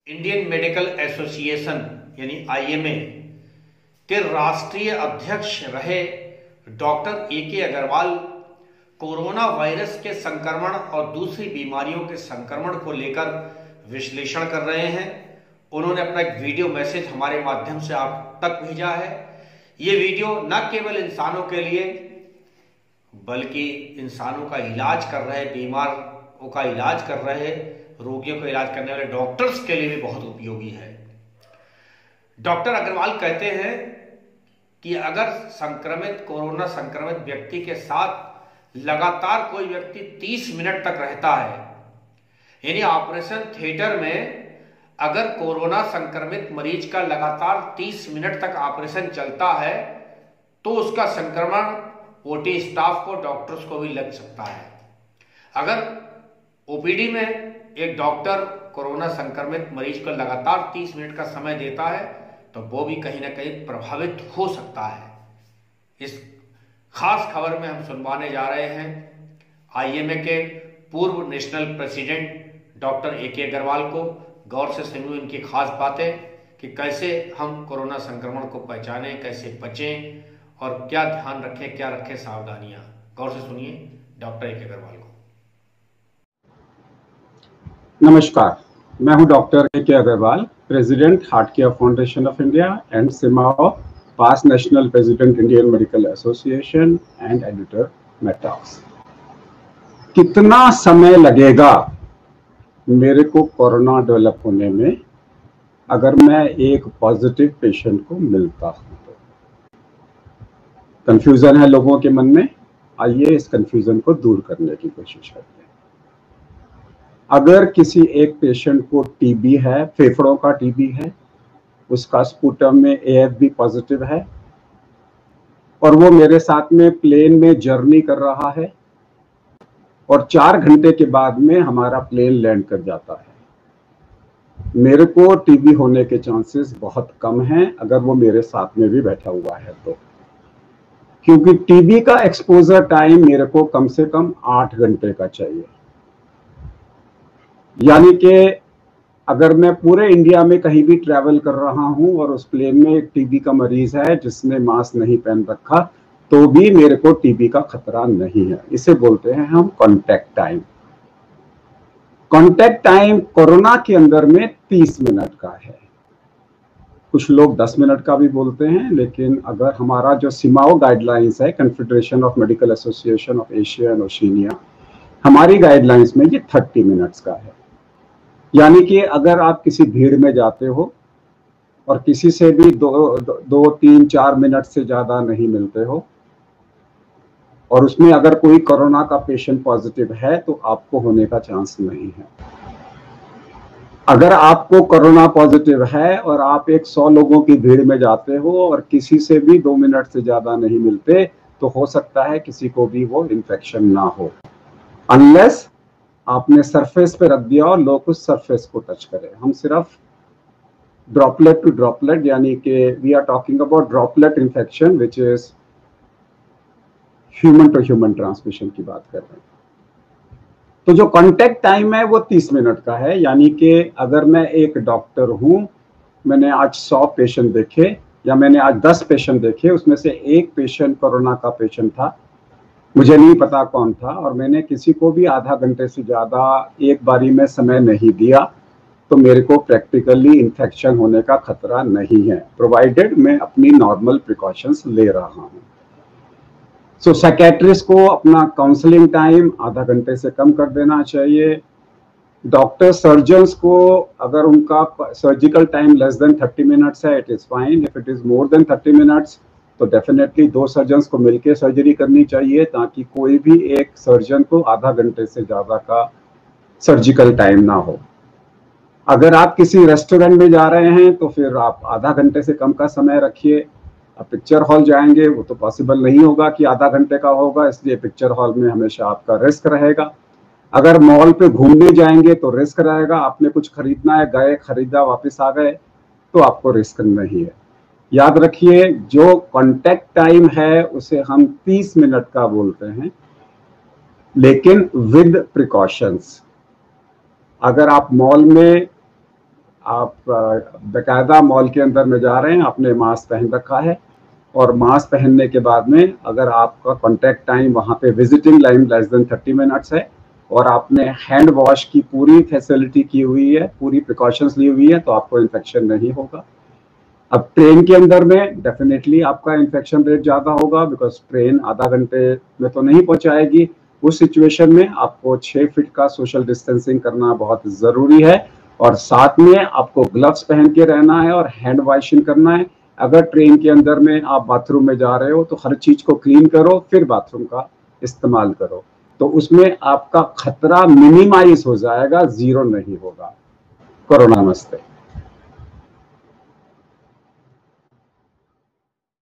Indian medical association यानी IMA के राष्ट्रीय अध्यक्ष रहे doctor A K. Agarwal corona virus के संक्रमण और दूसरी बीमारियों के संक्रमण को लेकर विश्लेषण कर रहे हैं। उन्होंने अपना एक वीडियो मैसेज हमारे माध्यम से आप तक भेजा है। ये वीडियो न केवल इंसानों के लिए बल्कि इंसानों का इलाज कर रहे, बीमारों का इलाज कर रहे, रोगियों का इलाज करने वाले डॉक्टर्स के लिए भी बहुत उपयोगी है। डॉक्टर अग्रवाल कहते हैं कि अगर कोरोना संक्रमित व्यक्ति के साथ लगातार कोई व्यक्ति 30 मिनट तक रहता है, यानी ऑपरेशन थिएटर में अगर कोरोना संक्रमित मरीज का लगातार 30 मिनट तक ऑपरेशन चलता है तो उसका संक्रमण ओटी स्टाफ को, डॉक्टर्स को भी लग सकता है। अगर ओपीडी में एक डॉक्टर कोरोना संक्रमित मरीज को लगातार 30 मिनट का समय देता है तो वो भी कहीं ना कहीं प्रभावित हो सकता है। इस खास खबर में हम सुनवाने जा रहे हैं आईएमए के पूर्व national president doctor A K. Agarwal को। गौर से सुनिए इनकी खास बातें कि कैसे हम कोरोना संक्रमण को पहचानें, कैसे बचें और क्या ध्यान रखें, क्या रखें सावधानियां। गौर से सुनिए डॉक्टर ए.के. अग्रवाल को। नमस्कार, मैं हूं doctor A K. Agarwal, president Heart Care Foundation of India and CMAAO, past national president Indian medical Association and editor Medtalks. कितना समय लगेगा मेरे को कोरोना डेवलप होने में अगर मैं एक पॉजिटिव पेशेंट को मिलता हूं तो? कंफ्यूजन है लोगों के मन में। आइए इस कंफ्यूजन को दूर करने की कोशिश करते हैं। अगर किसी एक पेशेंट को टीबी है, फेफड़ों का टीबी है, उसका स्पूटम में एएफबी पॉजिटिव है और वो मेरे साथ में प्लेन में जर्नी कर रहा है और 4 घंटे के बाद में हमारा प्लेन लैंड कर जाता है, मेरे को टीबी होने के चांसेस बहुत कम हैं अगर वो मेरे साथ में भी बैठा हुआ है तो, क्योंकि टीबी का एक्सपोजर टाइम मेरे को कम से कम 8 घंटे का चाहिए। यानी कि अगर मैं पूरे इंडिया में कहीं भी ट्रैवल कर रहा हूं और उस प्लेन में एक टीबी का मरीज है जिसने मास्क नहीं पहन रखा तो भी मेरे को टीबी का खतरा नहीं है। इसे बोलते हैं हम contact time. Contact time corona के अंदर में 30 मिनट का है, कुछ लोग 10 मिनट का भी बोलते हैं, लेकिन अगर हमारा जो सिमाओ गाइडलाइंस है, confederation of medical association of Asia and Oceania, हमारी गाइडलाइंस में ये 30 मिनट्स का है। यानी कि अगर आप किसी भीड़ में जाते हो और किसी से भी 2-3-4 मिनट से ज्यादा नहीं मिलते हो और उसमें अगर कोई कोरोना का पेशेंट पॉजिटिव है तो आपको होने का चांस नहीं है। अगर आपको कोरोना पॉजिटिव है और आप 100 लोगों की भीड़ में जाते हो और किसी से भी 2 मिनट से ज्यादा नहीं मिलते तो हो सकता है किसी को भी वो इन्फेक्शन ना हो, अनलेस आपने सरफेस पे रख दिया और लोग उस सरफेस को टच करें। हम सिर्फ ड्रॉपलेट टू ड्रॉपलेट यानी कि we are talking about droplet infection which is human to human transmission की बात कर रहे हैं। तो जो कांटेक्ट टाइम है वो 30 मिनट का है। यानी कि अगर मैं एक डॉक्टर हूं, मैंने आज 100 पेशेंट देखे या मैंने आज 10 पेशेंट देखे, उसमें से एक पेशेंट कोरोना का पेशेंट था, मुझे नहीं पता कौन था, और मैंने किसी को भी आधा घंटे से ज्यादा एक बारी में समय नहीं दिया तो मेरे को प्रैक्टिकली इन्फेक्शन होने का खतरा नहीं है, प्रोवाइडेड मैं अपनी नॉर्मल प्रिकॉशंस ले रहा हूं। सो साइकेट्रिस्ट को अपना काउंसलिंग टाइम आधा घंटे से कम कर देना चाहिए। डॉक्टर सर्जन्स को अगर उनका surgical time less than 30 minutes है, it is fine. If it is more than 30 minutes तो डेफिनेटली 2 सर्जन्स को मिलकर सर्जरी करनी चाहिए ताकि कोई भी एक सर्जन को आधा घंटे से ज्यादा का सर्जिकल टाइम ना हो। अगर आप किसी रेस्टोरेंट में जा रहे हैं तो फिर आप आधा घंटे से कम का समय रखिए। आप पिक्चर हॉल जाएंगे वो तो पॉसिबल नहीं होगा कि आधा घंटे का होगा, इसलिए पिक्चर हॉल में हमेशा आपका रिस्क रहेगा। अगर मॉल पे घूमने जाएंगे तो रिस्क रहेगा, आपने कुछ खरीदना है, गए खरीदा वापस आ गए तो आपको रिस्क नहीं है। याद रखिए जो कांटेक्ट टाइम है उसे हम 30 मिनट का बोलते हैं, लेकिन विद प्रिकॉशंस। अगर आप मॉल में आप बाकायदा मॉल के अंदर में जा रहे हैं, आपने मास्क पहन रखा है, और मास्क पहनने के बाद में अगर आपका कॉन्टैक्ट टाइम वहाँ पे visiting line less than 30 minutes है और आपने हैंड वॉश की पूरी फैसिलिटी की हुई है, पूरी प्रिकॉशंस ली हुई है, तो आपको इन्फेक्शन नहीं होगा। अब ट्रेन के अंदर में डेफिनेटली आपका इन्फेक्शन रेट ज़्यादा होगा, बिकॉज ट्रेन आधा घंटे में तो नहीं पहुंचाएगी। उस सिचुएशन में आपको 6 फीट का सोशल डिस्टेंसिंग करना बहुत ज़रूरी है, और साथ में आपको ग्लव्स पहन के रहना है और हैंड वॉशिंग करना है। अगर ट्रेन के अंदर में आप बाथरूम में जा रहे हो तो हर चीज़ को क्लीन करो, फिर बाथरूम का इस्तेमाल करो, तो उसमें आपका खतरा मिनिमाइज हो जाएगा, जीरो नहीं होगा। कोरोना नमस्ते।